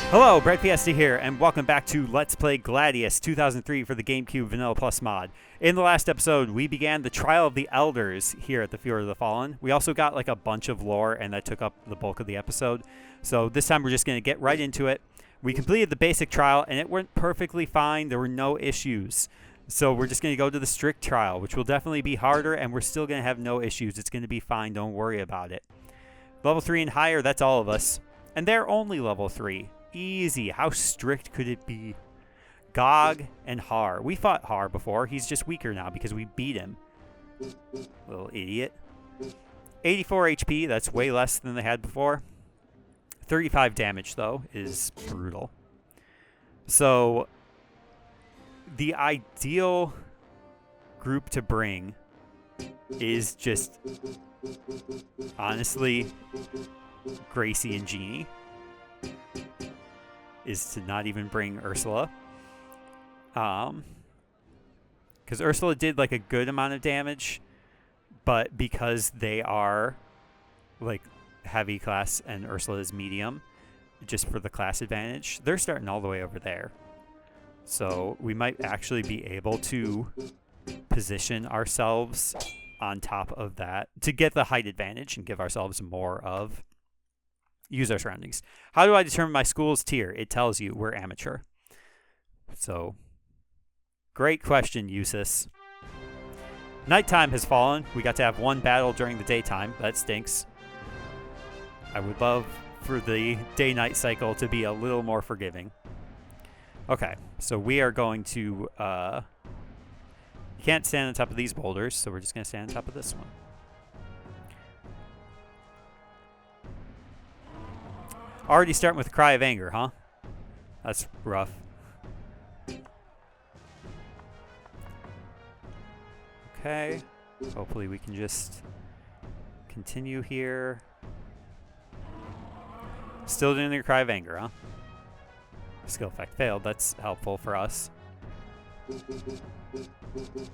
Hello, breadfiesta here, and welcome back to Let's Play Gladius 2003 for the GameCube Vanilla Plus mod. In the last episode, we began the Trial of the Elders here at the Fjord of the Fallen. We also got like a bunch of lore, and that took up the bulk of the episode. So this time we're just going to get right into it. We completed the basic trial, and it went perfectly fine. There were no issues. So we're just going to go to the strict trial, which will definitely be harder, and we're still going to have no issues. It's going to be fine. Don't worry about it. Level 3 and higher, that's all of us. And they're only level 3. Easy. How strict could it be? Gog and Iaar. We fought Iaar before. He's just weaker now because we beat him. Little idiot. 84 HP. That's way less than they had before. 35 damage, though, is brutal. So, the ideal group to bring is just, honestly, Gracie and Genie. Is to not even bring Ursula. Because Ursula did like a good amount of damage, but because they are like heavy class and Ursula is medium, just for the class advantage, they're starting all the way over there. So we might actually be able to position ourselves on top of that to get the height advantage and give ourselves more of use our surroundings. How do I determine my school's tier? It tells you we're amateur. So, great question, Eustace. Nighttime has fallen. We got to have one battle during the daytime. That stinks. I would love for the day-night cycle to be a little more forgiving. Okay, so we are going to... you can't stand on top of these boulders, so we're just going to stand on top of this one. Already starting with a cry of anger, huh? That's rough. Okay. Hopefully we can just continue here. Still doing the cry of anger, huh? Skill effect failed. That's helpful for us.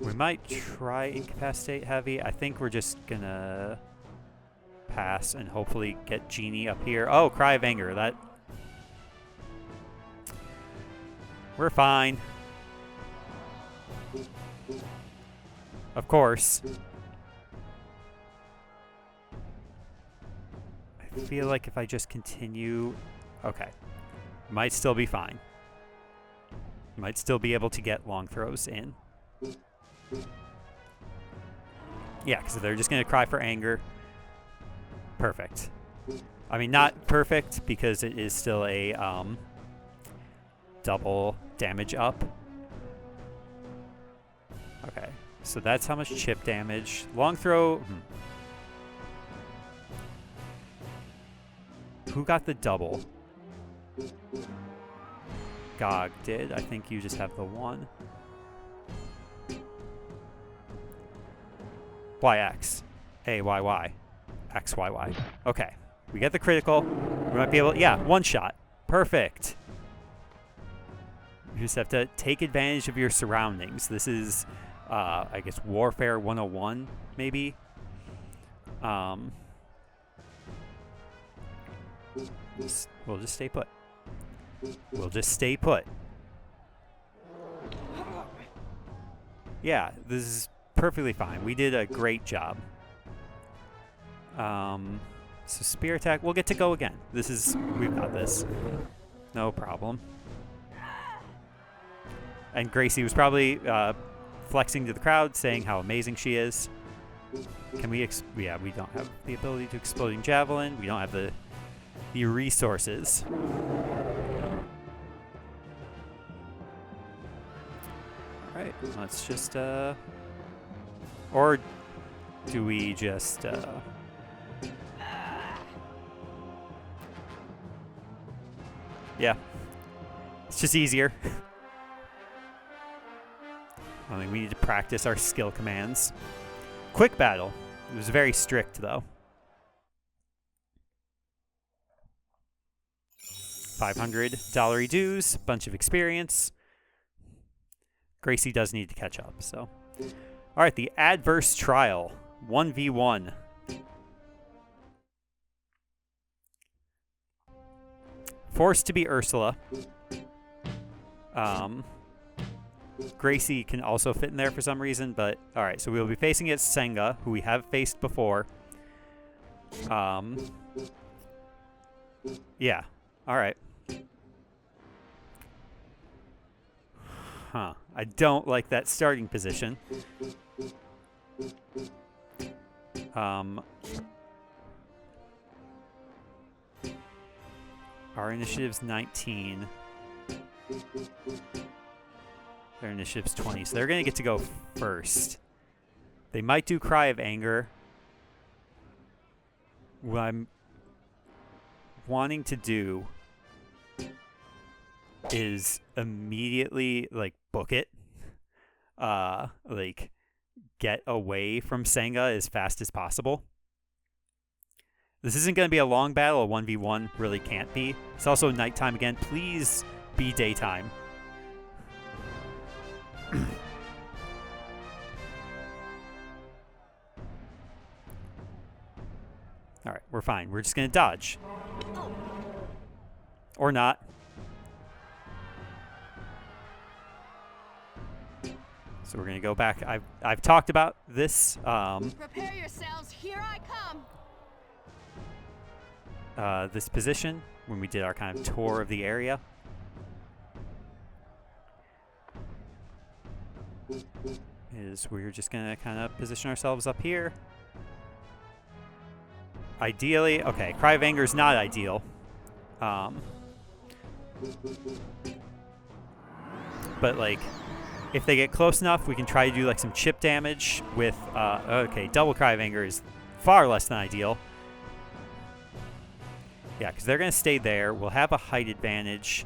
We might try incapacitate heavy. I think we're just gonna pass and hopefully get Genie up here. Oh, cry of anger. That we're fine. Of course. I feel like if I just continue, okay, might still be fine. Might still be able to get long throws in. Yeah, because they're just gonna cry for anger. Perfect. I mean, not perfect because it is still a double damage up. Okay, so that's how much chip damage. Long throw. Who got the double? Gog did. I think you just have the one. YX. AYY. XYY. Okay. We get the critical. We might be able... Yeah, one shot. Perfect. You just have to take advantage of your surroundings. This is, I guess, Warfare 101, maybe. We'll just stay put. We'll just stay put. Yeah, this is perfectly fine. We did a great job. So spear attack, we'll get to go again. We've got this. No problem. And Gracie was probably flexing to the crowd, saying how amazing she is. Can we, yeah, we don't have the ability to exploding javelin. We don't have the resources. Alright, let's just, or do we just, yeah. It's just easier. I mean, we need to practice our skill commands. Quick battle. It was very strict, though. $500 dues, bunch of experience. Gracie does need to catch up, so. All right, the adverse trial. 1v1. Forced to be Ursula. Gracie can also fit in there for some reason, but alright, so we'll be facing against Senga, who we have faced before. Yeah, alright. Huh, I don't like that starting position. Our initiative's 19. Their initiative's 20, so they're going to get to go first. They might do Cry of Anger. What I'm wanting to do is immediately, like, book it. Like, get away from Senga as fast as possible. This isn't going to be a long battle. A 1v1 really can't be. It's also nighttime again. Please be daytime. Alright, we're fine. We're just going to dodge. Or not. So we're going to go back. I've talked about this. Prepare yourselves. Here I come. This position when we did our kind of tour of the area. Is we're just going to kind of position ourselves up here. Ideally, okay, Cry of Anger is not ideal. But like, if they get close enough, we can try to do like some chip damage with, okay, double Cry of Anger is far less than ideal. Yeah, because they're going to stay there. We'll have a height advantage.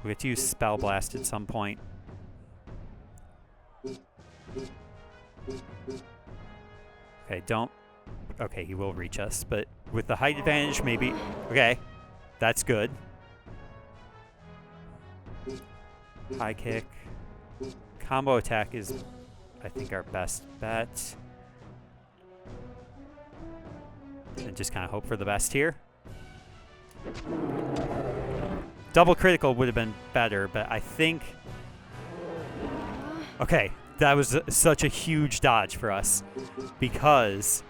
We'll get to use Spell Blast at some point. Okay, don't... Okay, he will reach us, but with the height advantage, maybe... Okay, that's good. High kick. Combo attack is, I think, our best bet. And just kind of hope for the best here. Double critical would have been better, but I think... Okay, that was such a huge dodge for us. Because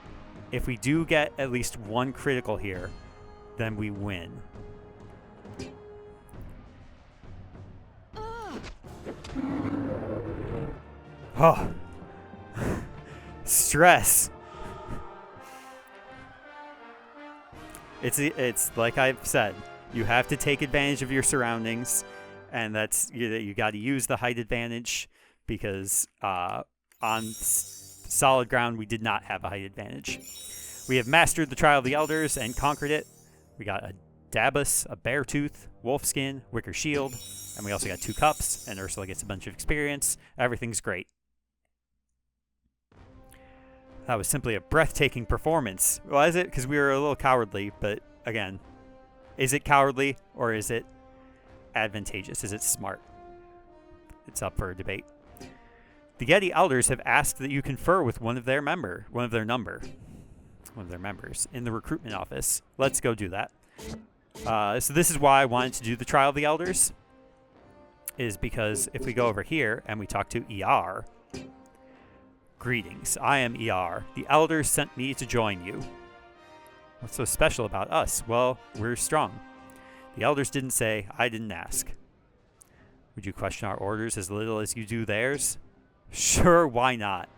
if we do get at least one critical here, then we win. Oh. Stress. It's like I've said, you have to take advantage of your surroundings, and that's you got to use the height advantage because on solid ground we did not have a height advantage. We have mastered the Trial of the Elders and conquered it. We got a Dabus, a Bear Tooth, Wolf Skin, Wicker Shield, and we also got 2 cups, and Ursula gets a bunch of experience. Everything's great. That was simply a breathtaking performance. Well, is it? Because we were a little cowardly, but again, is it cowardly or is it advantageous? Is it smart? It's up for a debate. The Yeti Elders have asked that you confer with one of their members in the recruitment office. Let's go do that. So this is why I wanted to do the Trial of the Elders, is because if we go over here and we talk to Iaar. Greetings, I am Iaar. The Elders sent me to join you. What's so special about us? Well, we're strong. The Elders didn't say, I didn't ask. Would you question our orders as little as you do theirs? Sure, why not?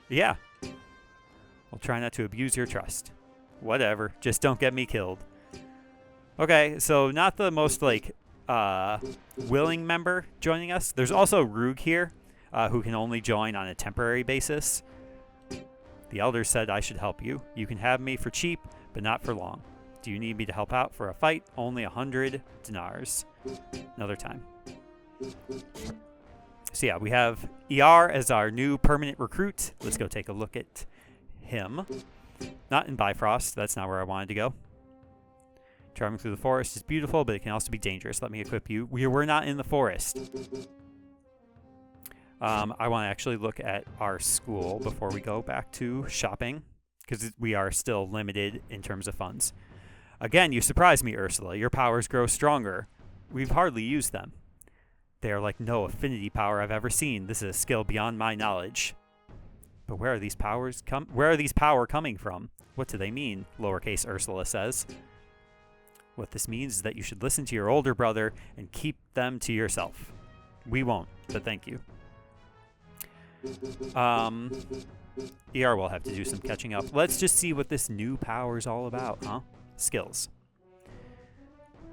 Yeah. We'll try not to abuse your trust. Whatever, just don't get me killed. Okay, so not the most, like, willing member joining us. There's also Rug here. Who can only join on a temporary basis. The Elders said I should help you. You can have me for cheap, but not for long. Do you need me to help out for a fight? Only 100 dinars. Another time. So yeah, we have Iaar as our new permanent recruit. Let's go take a look at him. Not in Bifrost. That's not where I wanted to go. Traveling through the forest is beautiful, but it can also be dangerous. Let me equip you. We're not in the forest. I want to actually look at our school before we go back to shopping, because we are still limited in terms of funds. Again, you surprise me, Ursula. Your powers grow stronger. We've hardly used them. They are like no affinity power I've ever seen. This is a skill beyond my knowledge. But where are these power coming from? What do they mean? Lowercase Ursula says. What this means is that you should listen to your older brother and keep them to yourself. We won't, but thank you. Iaar will have to do some catching up. Let's just see what this new power is all about, huh? Skills.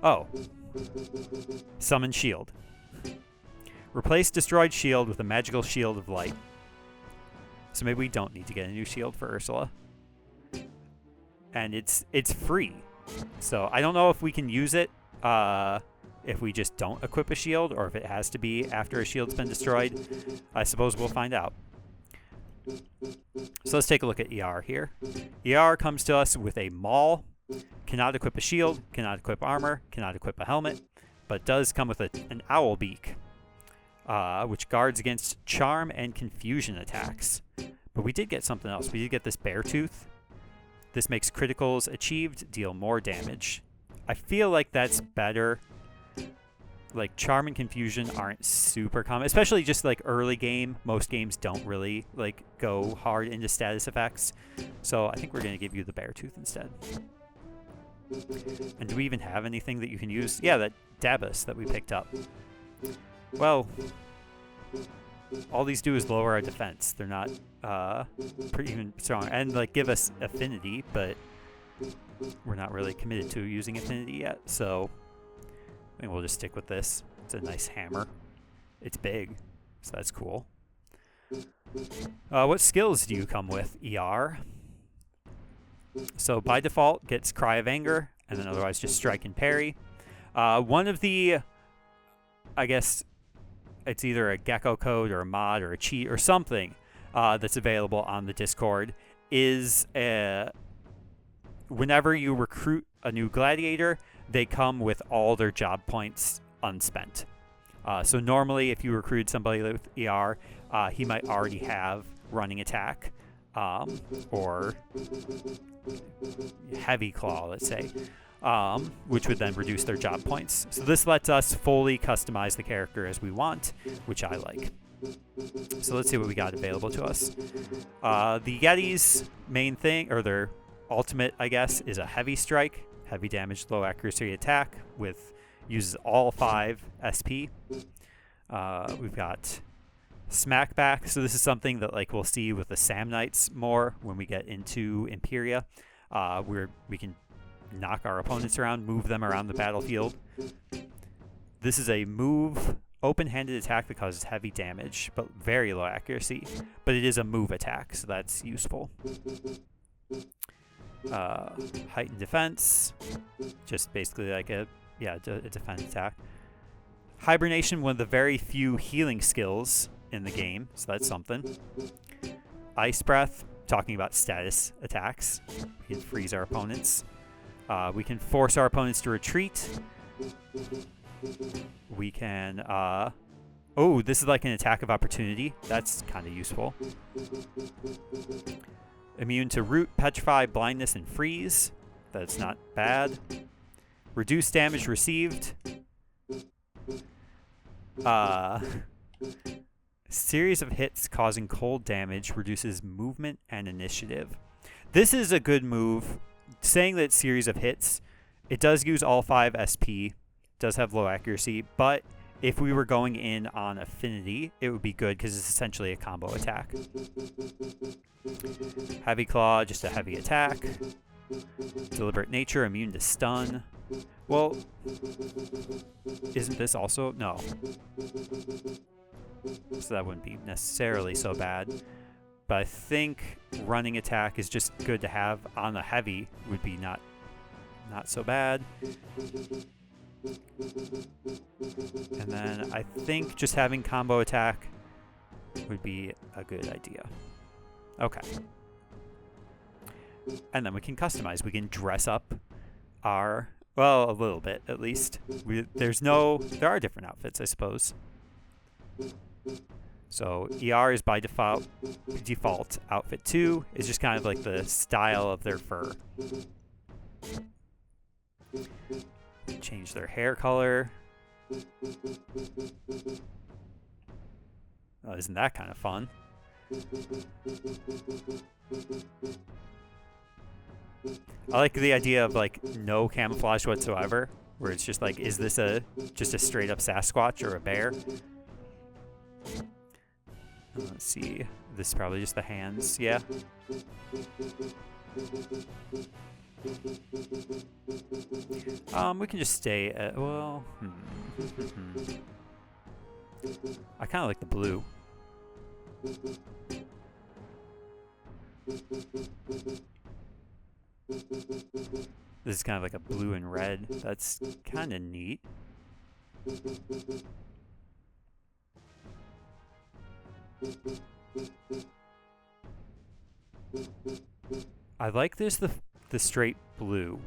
Oh. Summon shield. Replace destroyed shield with a magical shield of light. So maybe we don't need to get a new shield for Ursula. And it's free. So I don't know if we can use it if we just don't equip a shield, or if it has to be after a shield's been destroyed. I suppose we'll find out. So let's take a look at Iaar here. Iaar comes to us with a maul. Cannot equip a shield, cannot equip armor, cannot equip a helmet, but does come with an owl beak, which guards against charm and confusion attacks. But we did get something else. We did get this bear tooth. This makes criticals achieved deal more damage. I feel like that's better. Like, charm and confusion aren't super common, especially just like early game. Most games don't really like go hard into status effects. So I think we're going to give you the bear tooth instead. And do we even have anything that you can use? Yeah, that Dabus that we picked up. Well, all these do is lower our defense. They're not pretty even strong. And like give us affinity, but we're not really committed to using affinity yet. So I think we'll just stick with this. It's a nice hammer. It's big, so that's cool. What skills do you come with, Iaar? So by default, gets Cry of Anger, and then otherwise just Strike and Parry. One of the, I guess it's either a gecko code or a mod or a cheat or something that's available on the Discord is whenever you recruit a new gladiator, they come with all their job points unspent. So normally if you recruit somebody with Iaar, he might already have running attack or heavy claw, let's say, which would then reduce their job points. So this lets us fully customize the character as we want, which I like. So let's see what we got available to us. The Yeti's main thing, or their ultimate, I guess, is a heavy strike. Heavy damage, low accuracy attack uses all 5 SP. We've got Smackback. So this is something that like we'll see with the Samnites more when we get into Imperia, where we can knock our opponents around, move them around the battlefield. This is a move, open-handed attack that causes heavy damage, but very low accuracy. But it is a move attack, so that's useful. Heightened defense, just basically like a defense attack. Hibernation, one of the very few healing skills in the game, so that's something. Ice Breath, talking about status attacks. We can freeze our opponents. We can force our opponents to retreat. We can oh, this is like an attack of opportunity. That's kind of useful. Immune to Root, Petrify, Blindness, and Freeze. That's not bad. Reduce damage received. Series of hits causing cold damage reduces movement and initiative. This is a good move. Saying that series of hits, it does use all 5 SP, does have low accuracy, but if we were going in on affinity, it would be good because it's essentially a combo attack. Heavy Claw, just a heavy attack. Deliberate Nature, immune to stun. Well, isn't this also? No. So that wouldn't be necessarily so bad. But I think running attack is just good to have on the heavy, would be not so bad. And then I think just having combo attack would be a good idea. Okay. And then we can customize. We can dress up our, well, a little bit at least. There are different outfits, I suppose. So Iaar is by default outfit 2 is just kind of like the style of their fur. Change their hair color. Oh, isn't that kind of fun? I like the idea of like no camouflage whatsoever, where it's just like, is this just a straight up Sasquatch or a bear? Let's see. This is probably just the hands. Yeah. We can just stay at, well, I kind of like the blue. This is kind of like a blue and red. That's kind of neat. I like this, the straight blue.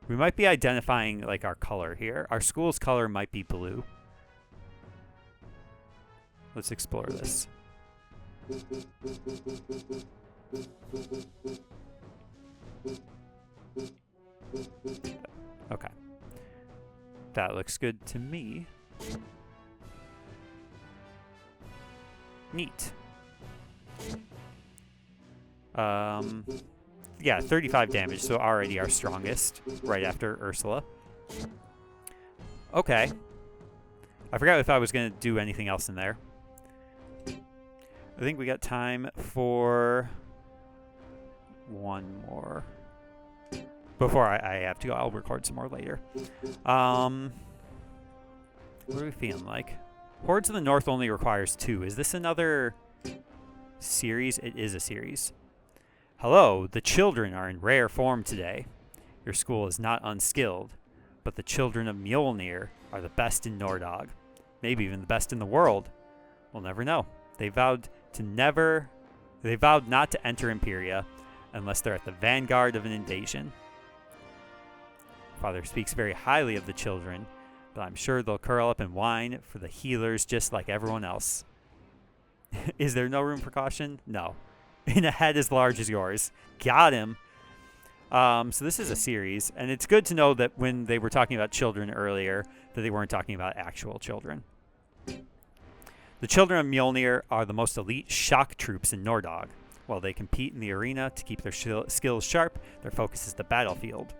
We might be identifying like our color here. Our school's color might be blue. Let's explore this. Okay. That looks good to me. Neat. Yeah, 35 damage, so already our strongest, right after Ursula. Okay. I forgot if I was going to do anything else in there. I think we got time for one more. Before I have to go, I'll record some more later. What are we feeling like? Hordes of the North only requires 2. Is this another series? It is a series. Hello, the children are in rare form today. Your school is not unskilled, but the children of Mjolnir are the best in Nordog. Maybe even the best in the world. We'll never know. They vowed not to enter Imperia unless they're at the vanguard of an invasion. Father speaks very highly of the children, but I'm sure they'll curl up and whine for the healers just like everyone else. Is there no room for caution? No. In a head as large as yours. Got him. So this is a series, and it's good to know that when they were talking about children earlier, that they weren't talking about actual children. The children of Mjolnir are the most elite shock troops in Nordog. While they compete in the arena to keep their skills sharp, their focus is the battlefield.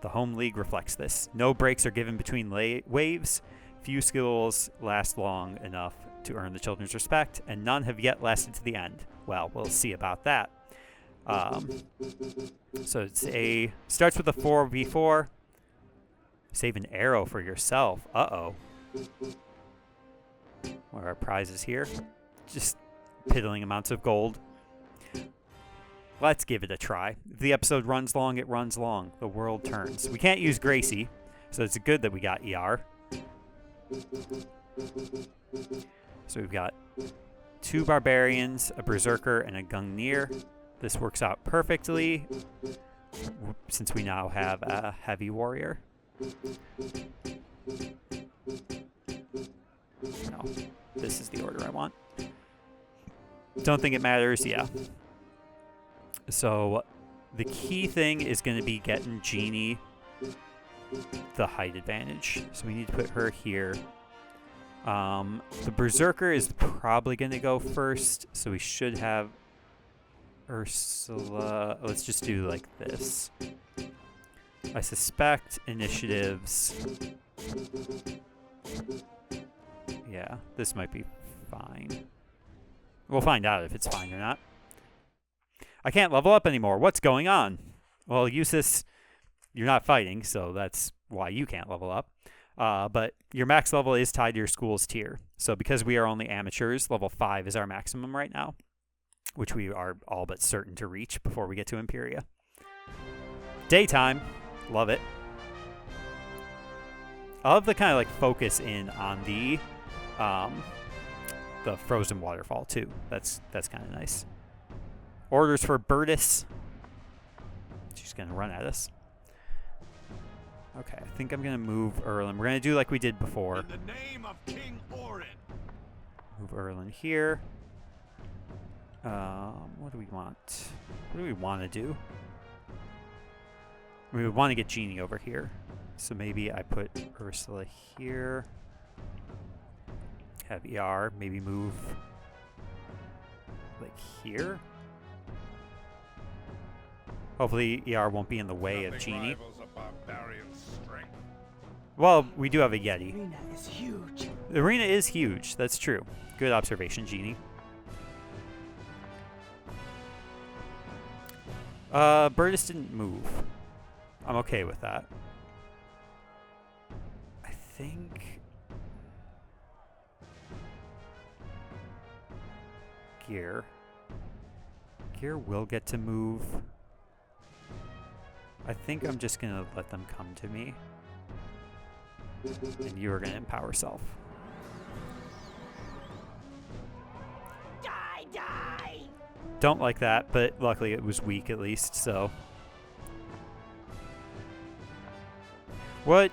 The home league reflects this. No breaks are given between waves. Few skills last long enough to earn the children's respect, and none have yet lasted to the end. Well, we'll see about that. So it's starts with a 4v4. Save an arrow for yourself. Uh-oh. What are our prizes here? Just piddling amounts of gold. Let's give it a try. If the episode runs long, it runs long. The world turns. We can't use Gracie, so it's good that we got Iaar. So we've got 2 barbarians, a berserker, and a Gungnir. This works out perfectly since we now have a heavy warrior. No, this is the order I want. Don't think it matters, yeah. So the key thing is going to be getting Jeannie the height advantage. So we need to put her here. The Berserker is probably going to go first, so we should have Ursula. Let's just do like this. I suspect initiatives. Yeah, this might be fine. We'll find out if it's fine or not. I can't level up anymore. What's going on? Well, Eustace, you're not fighting, so that's why you can't level up. But your max level is tied to your school's tier. So because we are only amateurs, level 5 is our maximum right now, which we are all but certain to reach before we get to Imperia. Daytime. Love it. I love the kind of like focus in on the frozen waterfall too. That's kind of nice. Orders for Bertus. She's gonna run at us. Okay, I think I'm gonna move Erlen. We're gonna do like we did before. In the name of King Orin. Move Erlen here. What do we want? What do we want to do? We would want to get Genie over here. So maybe I put Ursula here. Have Iaar maybe move like here. Hopefully Iaar won't be in the way of Genie. Well, we do have a Yeti. The arena is huge. The arena is huge. That's true. Good observation, Genie. Burtis didn't move. I'm okay with that. I think Gear will get to move. I think I'm just gonna let them come to me. And you are gonna empower self. Die, die! Don't like that, but luckily it was weak at least, so. What?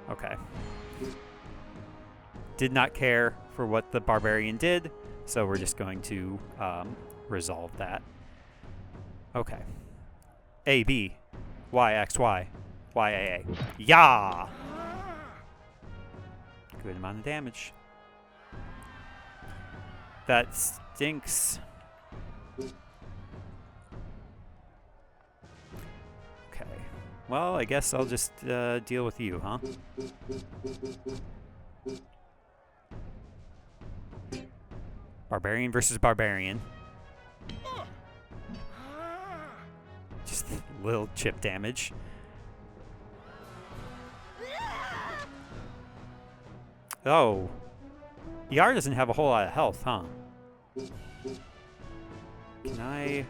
Okay. Did not care for what the barbarian did, so we're just going to resolve that. Okay. A, B, Y, X, Y, Y, A, A. Yeah! Good amount of damage. That stinks. Okay. Well, I guess I'll just deal with you, huh? Barbarian versus barbarian. Just little chip damage. Oh. Iaar doesn't have a whole lot of health, huh? Can I...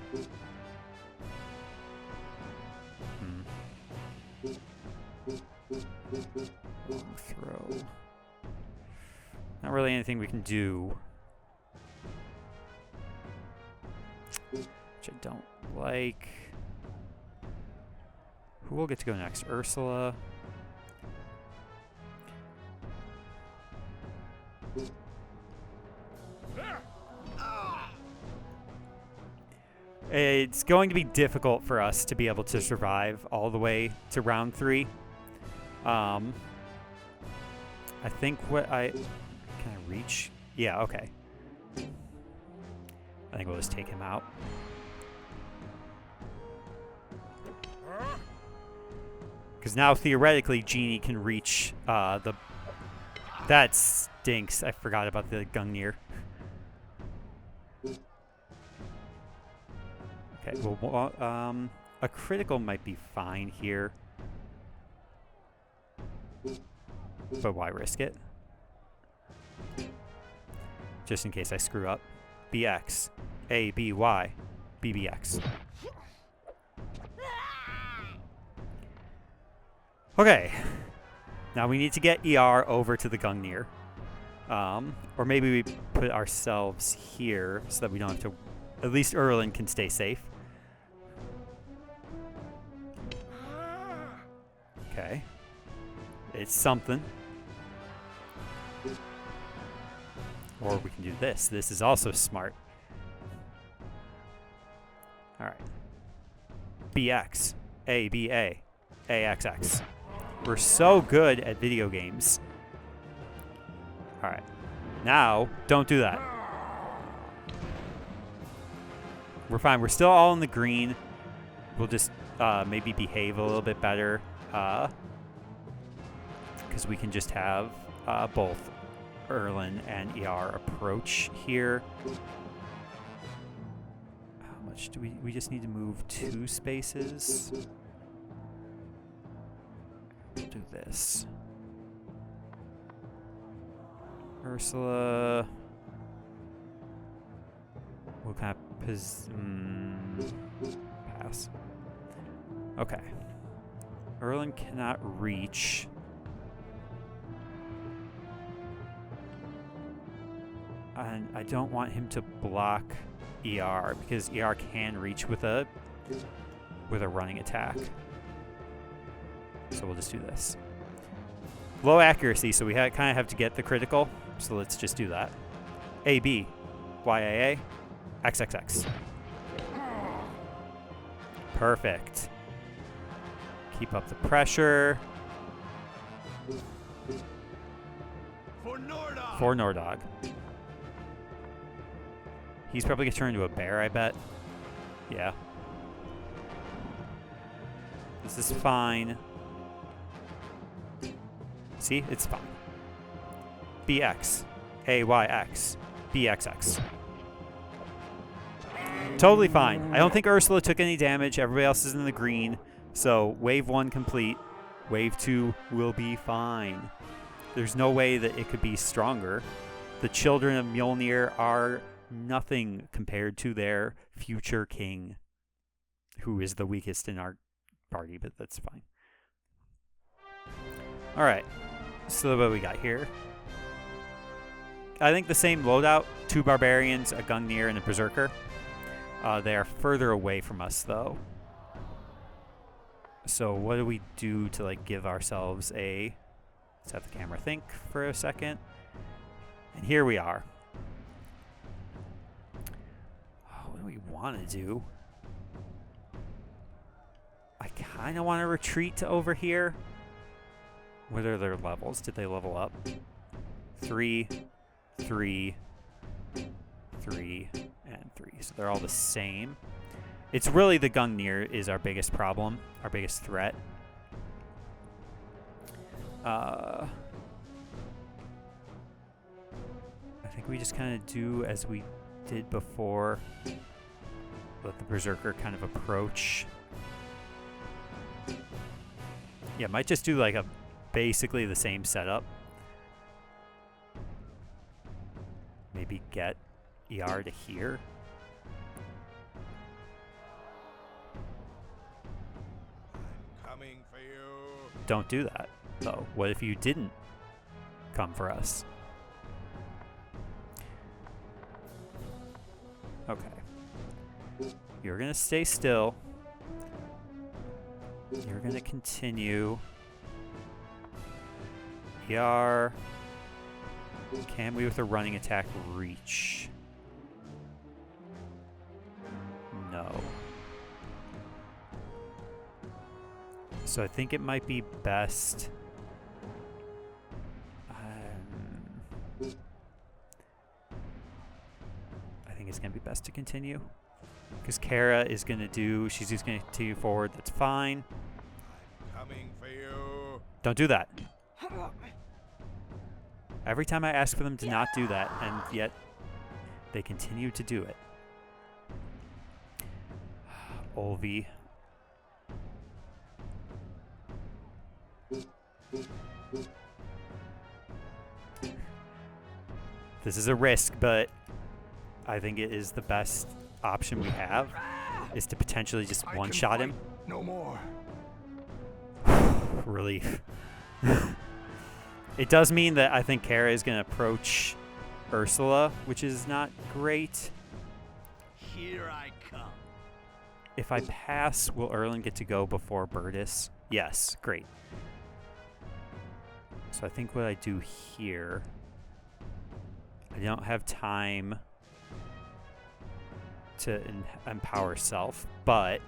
Long throw. Not really anything we can do. Which I don't like. Who will get to go next? Ursula. It's going to be difficult for us to be able to survive all the way to round 3. I think what I... Can I reach? Yeah, okay. I think we'll just take him out. Because now, theoretically, Genie can reach the... That stinks. I forgot about the Gungnir. Okay, well, a critical might be fine here. But why risk it? Just in case I screw up. BX. A, B, Y. BBX. Okay. Now we need to get Iaar over to the Gungnir. Or maybe we put ourselves here so that we don't have to... At least Erlen can stay safe. Okay. It's something. Or we can do this. This is also smart. Alright. BX. A, B, A. AXX. We're so good at video games. Alright. Now, don't do that. We're fine. We're still all in the green. We'll just maybe behave a little bit better. Because we can just have both Erlen and Iaar approach here. How much do we just need to move 2 spaces? We'll do this. Ursula. We'll kind of pass. Okay. Erlen cannot reach. And I don't want him to block Iaar because Iaar can reach with a running attack. So we'll just do this. Low accuracy, so we kind of have to get the critical. So let's just do that. A, B, YAA, XXX. Perfect. Keep up the pressure. For Nordog. For Nordog. He's probably going to turn into a bear, I bet. Yeah. This is fine. See? It's fine. BX. AYX. BXX. Totally fine. I don't think Ursula took any damage. Everybody else is in the green. So wave 1 complete. Wave 2 will be fine. There's no way that it could be stronger. The children of Mjolnir are nothing compared to their future king, who is the weakest in our party, but that's fine. All right. So what we got here? I think the same loadout. 2 barbarians, a Gungnir, and a berserker. They are further away from us, though. So what do we do to like give ourselves a... Let's have the camera think for a second. And here we are. Oh, what do we want to do? I kind of want to retreat to over here. What are their levels? Did they level up? 3, 3, 3, and 3. So they're all the same. It's really the Gungnir is our biggest problem, our biggest threat. I think we just kind of do as we did before. Let the Berserker kind of approach. Yeah, might just do like a basically the same setup. Maybe get Iaar to here. Coming for you. Don't do that, though. What if you didn't come for us? Okay. You're going to stay still. You're going to continue. Iaar. Can we, with a running attack, reach? No. So I think it might be best... I think it's going to be best to continue. Because Kara is going to do... She's just going to continue forward. That's fine. Coming for you. Don't do that. Every time I ask for them to not do that, and yet they continue to do it. Olvi. This is a risk, but I think it is the best option we have, is to potentially just one-shot him. No more. Relief. It does mean that I think Kara is going to approach Ursula, which is not great. Here I come. If I pass, will Erlen get to go before Burdus? Yes, great. So I think what I do here... I don't have time to empower self, but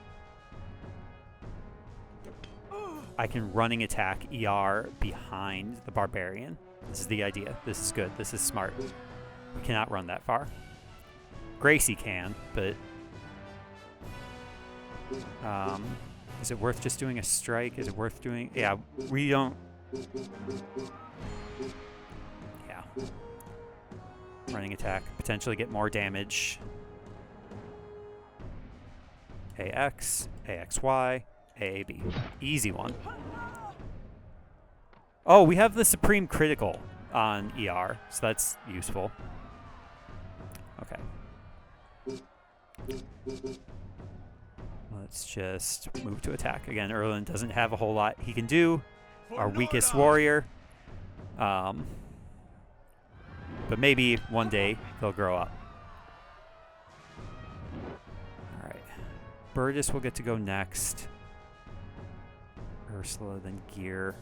I can running attack Iaar behind the barbarian. This is the idea. This is good. This is smart. We cannot run that far. Gracie can, but is it worth just doing a strike? Is it worth doing... Yeah, we don't... Yeah. Running attack. Potentially get more damage. AX, AXY, AAB. Easy one. Oh, we have the Supreme Critical on Iaar, so that's useful. Okay. Let's just move to attack. Again, Erlen doesn't have a whole lot he can do. Our weakest warrior. But maybe one day they'll grow up. Alright. Burdus will get to go next. Ursula, then Gear.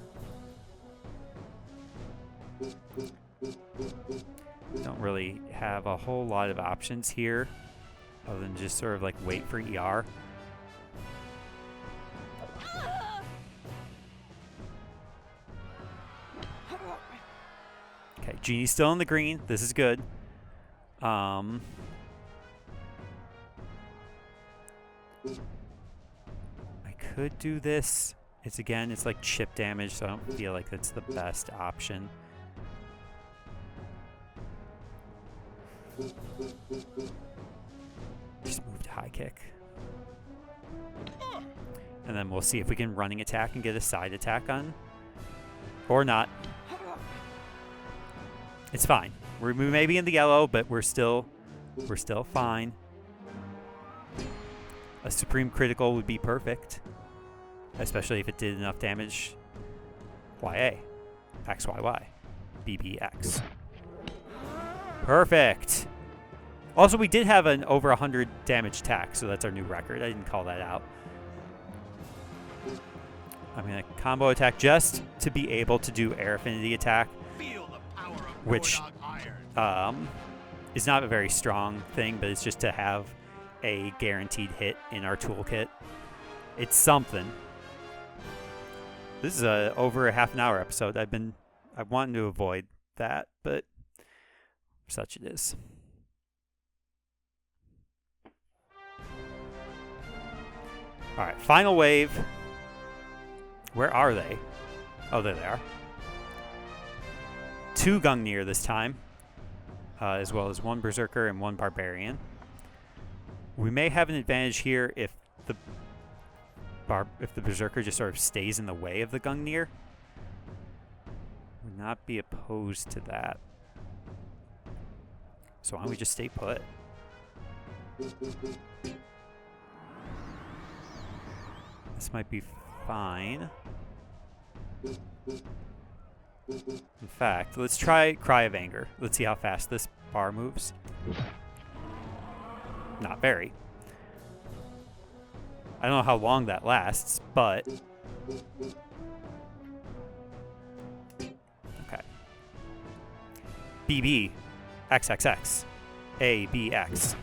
Don't really have a whole lot of options here. Other than just sort of like wait for Iaar. Okay, Genie's still in the green. This is good. I could do this. It's like chip damage, so I don't feel like that's the best option. Just move to high kick. And then we'll see if we can running attack and get a side attack on. Or not. It's fine. We may be in the yellow, but we're still fine. A supreme critical would be perfect. Especially if it did enough damage. YA. XYY. BBX. Perfect. Also, we did have an over 100 damage attack, so that's our new record. I didn't call that out. I'm going to combo attack just to be able to do air affinity attack, which is not a very strong thing, but it's just to have a guaranteed hit in our toolkit. It's something. This is over a half an hour episode. I wanted to avoid that, but such it is. All right, final wave. Where are they? Oh, there they are. 2 Gungnir this time, as well as 1 Berserker and 1 Barbarian. We may have an advantage here if the Berserker just sort of stays in the way of the Gungnir. Would not be opposed to that. So why don't we just stay put? This might be fine. In fact, let's try Cry of Anger. Let's see how fast this bar moves. Not very. I don't know how long that lasts, but... Okay. BB. XXX. ABX.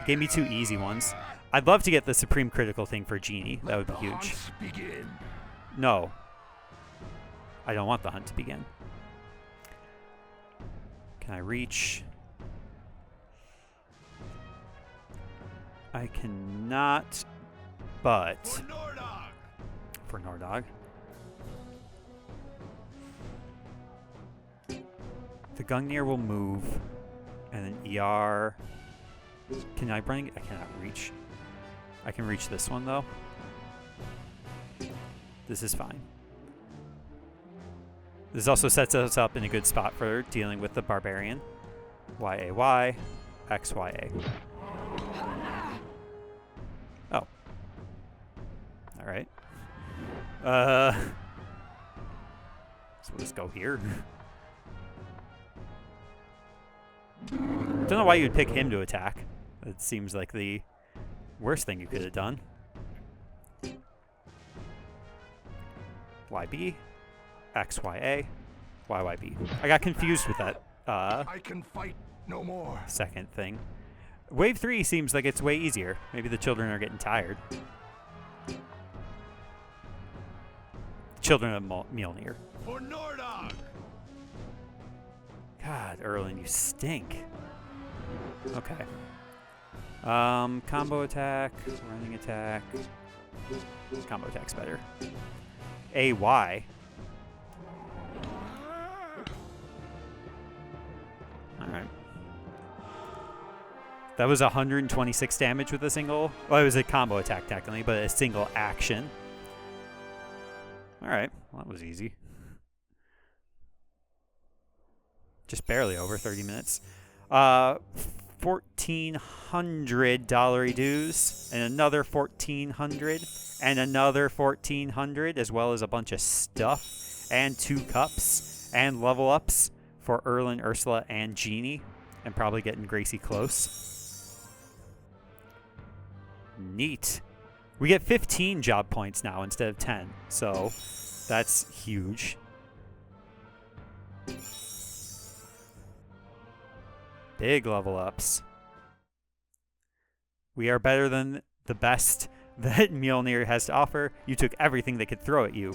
Gave me 2 easy ones. I'd love to get the Supreme Critical thing for Genie. That would be huge. No. I don't want the hunt to begin. Can I reach? I cannot, but... For Nordog. The Gungnir will move, and then Iaar... Can I bring... I cannot reach. I can reach this one, though. This is fine. This also sets us up in a good spot for dealing with the Barbarian. YAY, XYA. Oh. Alright. So let's go here. Don't know why you'd pick him to attack. It seems like the worst thing you could have done. YB, XYA, YYB. I got confused with that I can fight no more. second thing. Wave 3 seems like it's way easier. Maybe the children are getting tired. Children of Mjolnir. For Nordog. God, Erlen, you stink. Okay. Combo attack, running attack. Combo attack's better. AY. Alright. That was 126 damage with a single... Well, it was a combo attack technically, but a single action. Alright, well, that was easy. Just barely over 30 minutes. $1,400 dues, and another 1,400, and another 1,400, as well as a bunch of stuff, and 2 cups, and level ups for Erlen, Ursula, and Genie, and probably getting Gracie close. Neat. We get 15 job points now instead of 10, so that's huge. Big level ups. We are better than the best that Mjolnir has to offer. You took everything they could throw at you.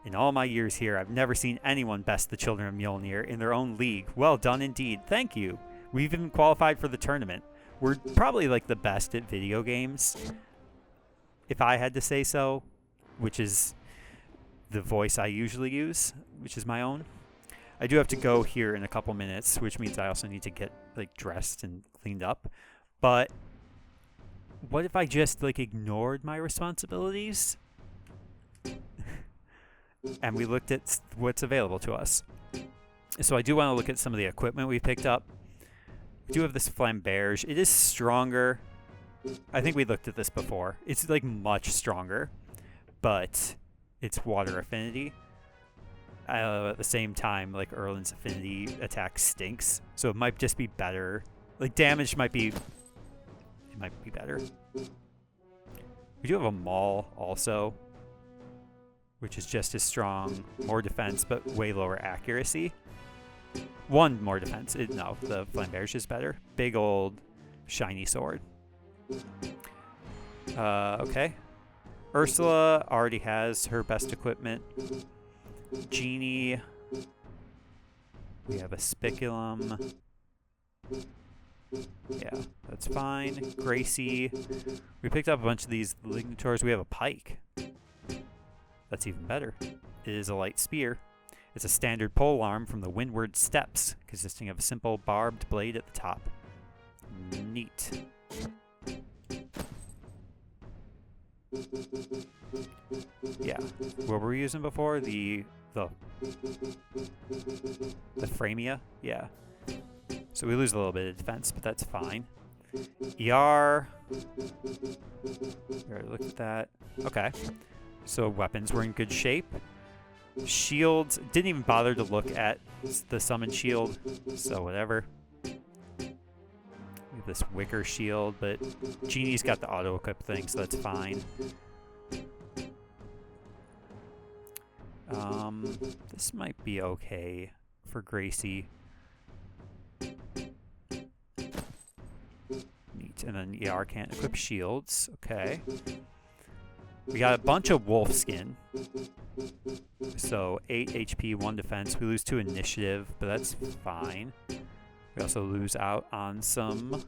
In all my years here, I've never seen anyone best the children of Mjolnir in their own league. Well done indeed. Thank you. We've even qualified for the tournament. We're probably like the best at video games, if I had to say so, which is the voice I usually use, which is my own. I do have to go here in a couple minutes, which means I also need to get like dressed and cleaned up. But what if I just like ignored my responsibilities and we looked at what's available to us? So I do want to look at some of the equipment we picked up. We do have this flamberge. It is stronger. I think we looked at this before. It's like much stronger, but it's water affinity. At the same time, like Erlin's affinity attack stinks, so it might just be better. Like damage might be, it might be better. We do have a maul also, which is just as strong, more defense, but way lower accuracy. One more defense. No, the flamberge is better. Big old shiny sword. Okay. Ursula already has her best equipment. Genie. We have a spiculum. Yeah, that's fine. Gracie. We picked up a bunch of these lignitors. We have a pike. That's even better. It is a light spear. It's a standard polearm from the Windward Steppes, consisting of a simple barbed blade at the top. Neat. Yeah. What were we using before? The Framia? Yeah. So we lose a little bit of defense, but that's fine. Iaar. We already looked at that. Okay. So weapons were in good shape. Shields. Didn't even bother to look at the summon shield. So whatever. We have this wicker shield, but Genie's got the auto-equip thing, so that's fine. This might be okay for Gracie. Neat. And then Iaar can't equip shields. Okay. We got a bunch of wolf skin. So 8 HP, 1 defense. We lose 2 initiative, but that's fine. We also lose out on some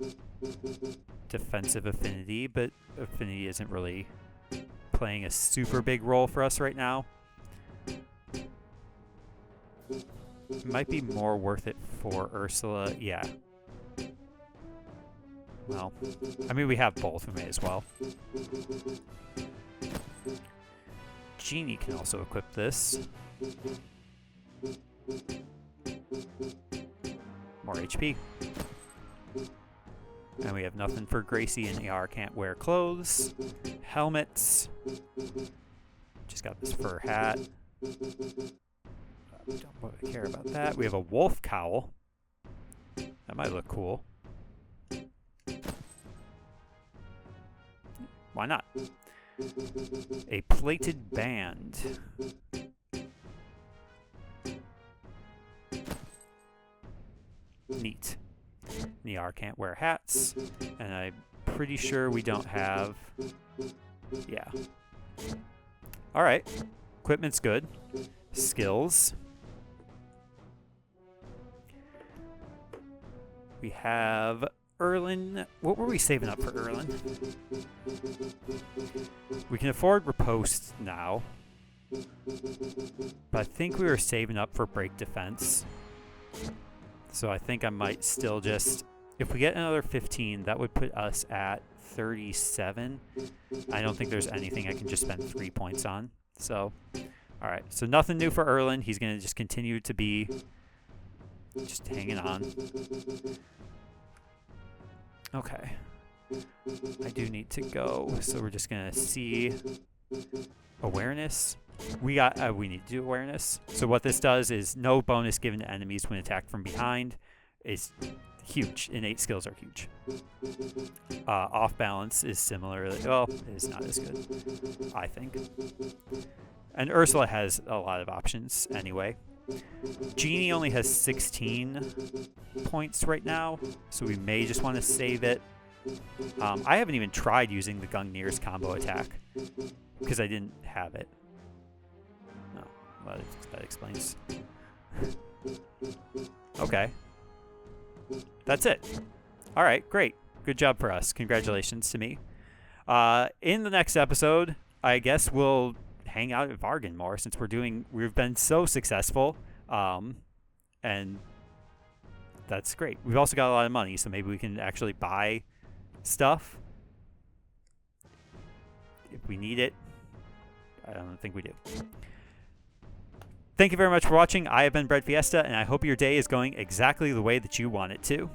defensive affinity, but affinity isn't really playing a super big role for us right now. It might be more worth it for Ursula. Yeah. Well, I mean, we have both. We may as well. Genie can also equip this. More HP. And we have nothing for Gracie, and Iaar can't wear clothes. Helmets. Just got this fur hat. Don't really care about that. We have a wolf cowl. That might look cool. Why not? A plated band. Neat. Iaar can't wear hats, and I'm pretty sure we don't have... Yeah. Alright. Equipment's good. Skills. We have Erlin. What were we saving up for Erlin? We can afford riposte now, but I think we were saving up for break defense. So I think I might still just... If we get another 15, that would put us at 37. I don't think there's anything I can just spend 3 points on. So, alright. So nothing new for Erlin. He's going to just continue to be just hanging on. Okay. I do need to go, so we're just going to see awareness. We need to do awareness. So what this does is no bonus given to enemies when attacked from behind. Is huge. Innate skills are huge. Off balance is similar. Well, it is not as good, I think. And Ursula has a lot of options anyway. Genie only has 16 points right now, so we may just want to save it. I haven't even tried using the Gungnir's combo attack because I didn't have it. No, well, that explains. Okay. That's it. All right, great. Good job for us. Congratulations to me. In the next episode, I guess we'll hang out at Vargan more since we've been so successful. And that's great. We've also got a lot of money, so maybe we can actually buy stuff if we need it. I don't think we do. Thank you very much for watching. I have been breadfiesta, and I hope your day is going exactly the way that you want it to.